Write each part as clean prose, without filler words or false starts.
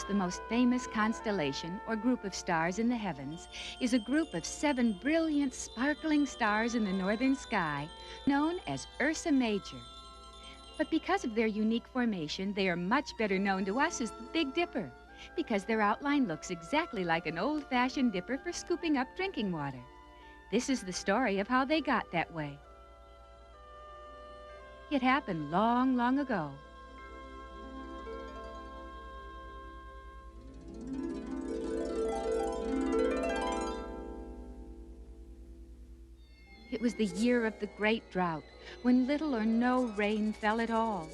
the most famous constellation or group of stars in the heavens is a group of 7 brilliant, sparkling stars in the northern sky known as Ursa Major. But because of their unique formation, they are much better known to us as the Big Dipper, because their outline looks exactly like an old-fashioned dipper for scooping up drinking water. This is the story of how they got that way. It happened long, long ago. It was the year of the great drought, when little or no rain fell at all.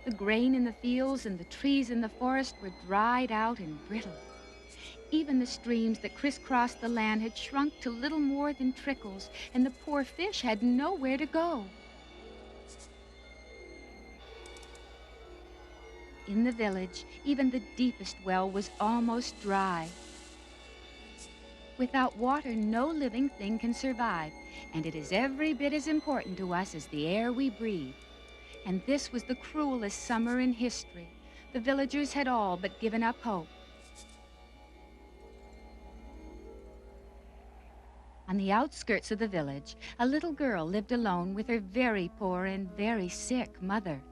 The grain in the fields and the trees in the forest were dried out and brittle. Even the streams that crisscrossed the land had shrunk to little more than trickles, and the poor fish had nowhere to go. In the village, even the deepest well was almost dry. Without water, no living thing can survive, and it is every bit as important to us as the air we breathe. And this was the cruelest summer in history. The villagers had all but given up hope. On the outskirts of the village, a little girl lived alone with her very poor and very sick mother.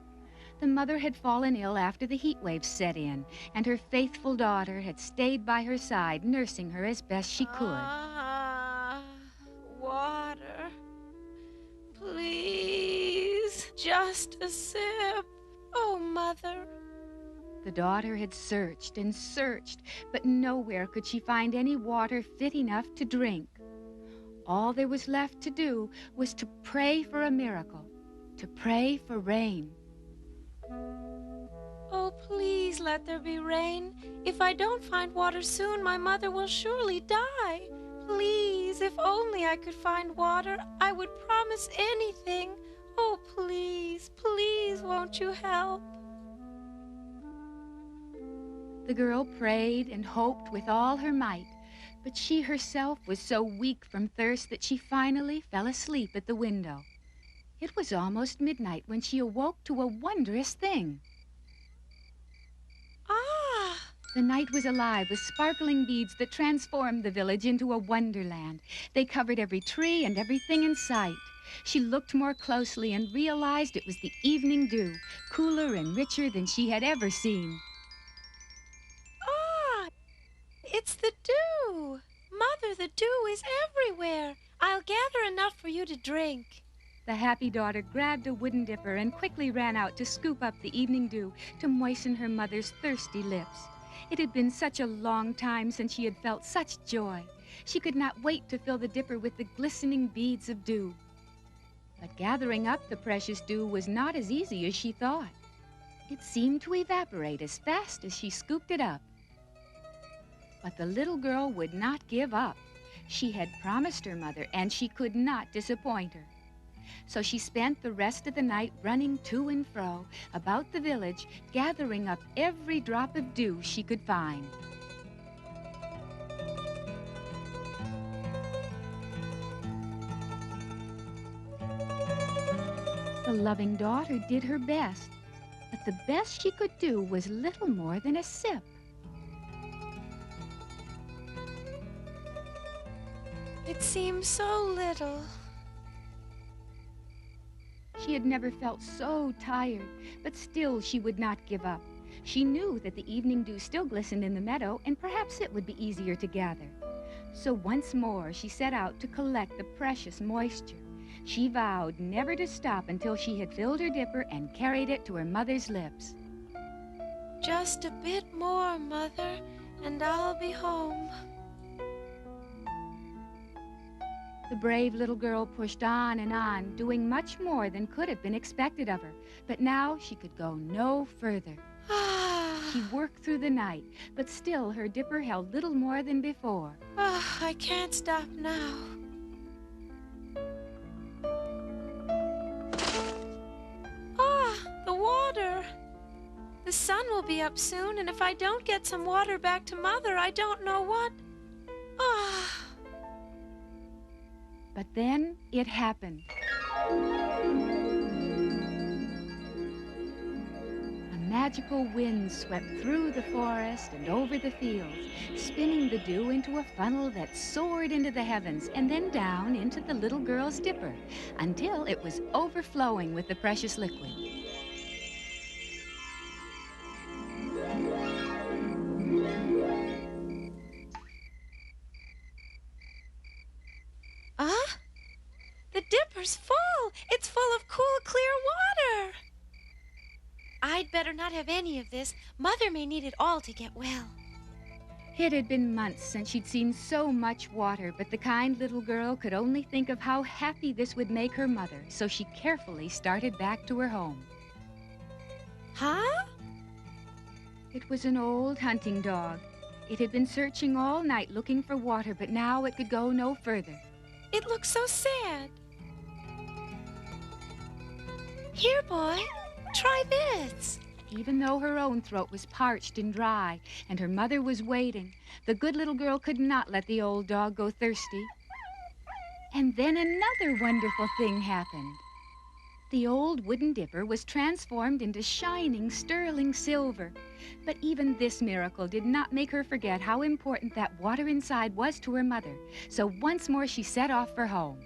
The mother had fallen ill after the heat waves set in, and her faithful daughter had stayed by her side, nursing her as best she could. Water. Please, just a sip. Oh, Mother. The daughter had searched and searched, but nowhere could she find any water fit enough to drink. All there was left to do was to pray for a miracle, to pray for rain. Oh, please let there be rain. If I don't find water soon, my mother will surely die. Please, if only I could find water, I would promise anything. Oh, please, please, won't you help? The girl prayed and hoped with all her might, but she herself was so weak from thirst that she finally fell asleep at the window. It was almost midnight when she awoke to a wondrous thing. Ah! The night was alive with sparkling beads that transformed the village into a wonderland. They covered every tree and everything in sight. She looked more closely and realized it was the evening dew, cooler and richer than she had ever seen. Ah! It's the dew! Mother, the dew is everywhere. I'll gather enough for you to drink. The happy daughter grabbed a wooden dipper and quickly ran out to scoop up the evening dew to moisten her mother's thirsty lips. It had been such a long time since she had felt such joy. She could not wait to fill the dipper with the glistening beads of dew. But gathering up the precious dew was not as easy as she thought. It seemed to evaporate as fast as she scooped it up. But the little girl would not give up. She had promised her mother, and she could not disappoint her. So she spent the rest of the night running to and fro about the village, gathering up every drop of dew she could find. The loving daughter did her best, but the best she could do was little more than a sip. It seems so little. She had never felt so tired, but still she would not give up. She knew that the evening dew still glistened in the meadow, and perhaps it would be easier to gather. So once more she set out to collect the precious moisture. She vowed never to stop until she had filled her dipper and carried it to her mother's lips. Just a bit more, Mother, and I'll be home. The brave little girl pushed on and on, doing much more than could have been expected of her. But now she could go no further. She worked through the night, but still her dipper held little more than before. I can't stop now. The water! The sun will be up soon, and if I don't get some water back to Mother, I don't know what. But then it happened. A magical wind swept through the forest and over the fields, spinning the dew into a funnel that soared into the heavens and then down into the little girl's dipper until it was overflowing with the precious liquid. Ah! The dipper's full! It's full of cool, clear water! I'd better not have any of this. Mother may need it all to get well. It had been months since she'd seen so much water, but the kind little girl could only think of how happy this would make her mother, so she carefully started back to her home. Huh? It was an old hunting dog. It had been searching all night looking for water, but now it could go no further. It looks so sad. Here, boy, try this. Even though her own throat was parched and dry, and her mother was waiting, the good little girl could not let the old dog go thirsty. And then another wonderful thing happened. The old wooden dipper was transformed into shining, sterling silver. But even this miracle did not make her forget how important that water inside was to her mother. So once more she set off for home.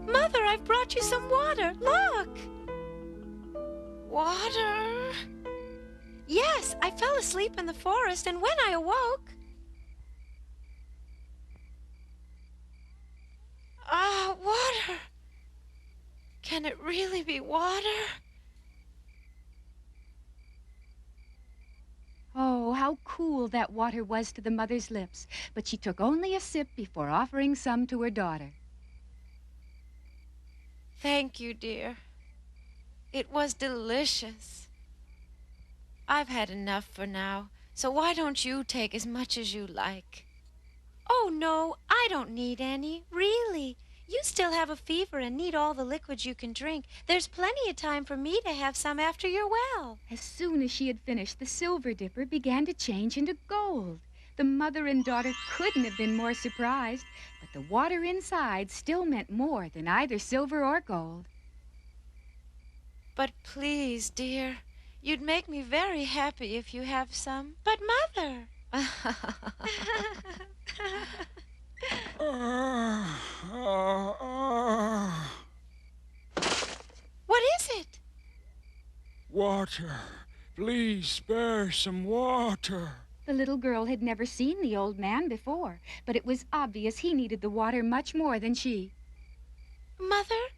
Mother, I've brought you some water. Look! Water? Yes, I fell asleep in the forest, and when I awoke... Ah, water! Can it really be water? Oh, how cool that water was to the mother's lips. But she took only a sip before offering some to her daughter. Thank you, dear. It was delicious. I've had enough for now, so why don't you take as much as you like? Oh, no, I don't need any, really. You still have a fever and need all the liquids you can drink. There's plenty of time for me to have some after you're well. As soon as she had finished, the silver dipper began to change into gold. The mother and daughter couldn't have been more surprised, but the water inside still meant more than either silver or gold. But please, dear, you'd make me very happy if you have some. But, Mother... What is it? Water. Please spare some water. The little girl had never seen the old man before, but it was obvious he needed the water much more than she. Mother?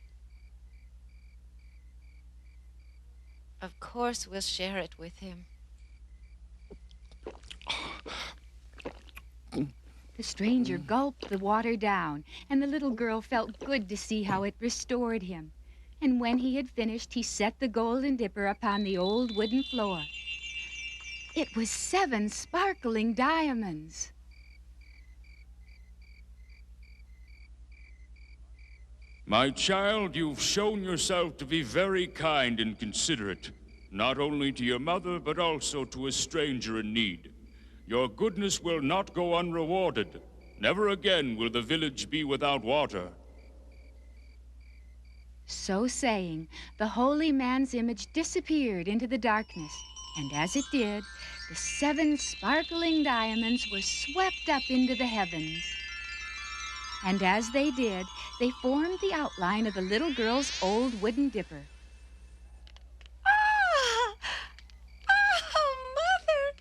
Of course we'll share it with him. The stranger gulped the water down, and the little girl felt good to see how it restored him. And when he had finished, he set the golden dipper upon the old wooden floor. It was 7 sparkling diamonds. My child, you've shown yourself to be very kind and considerate, not only to your mother, but also to a stranger in need. Your goodness will not go unrewarded. Never again will the village be without water. So saying, the holy man's image disappeared into the darkness, and as it did, the 7 sparkling diamonds were swept up into the heavens. And as they did, they formed the outline of the little girl's old wooden dipper. Ah! Oh, Mother!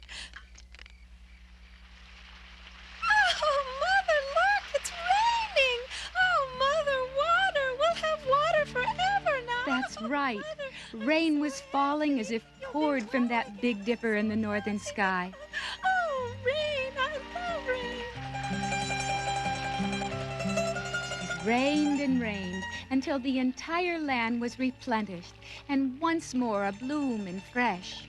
Oh, Mother, look! It's raining! Oh, Mother, water! We'll have water forever now! That's right. Mother. Rain was falling as if poured from that big dipper in the northern sky. Oh, rain! I love rain! It rained and rained until the entire land was replenished and once more abloom and fresh.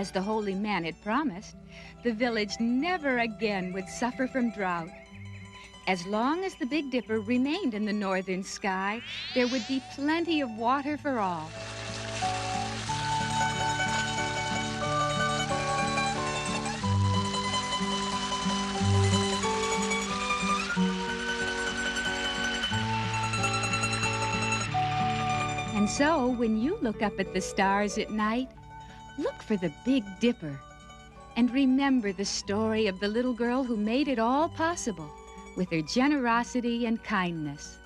as the holy man had promised, the village never again would suffer from drought. As long as the Big Dipper remained in the northern sky, there would be plenty of water for all. And so, when you look up at the stars at night, look for the Big Dipper. And remember the story of the little girl who made it all possible with her generosity and kindness.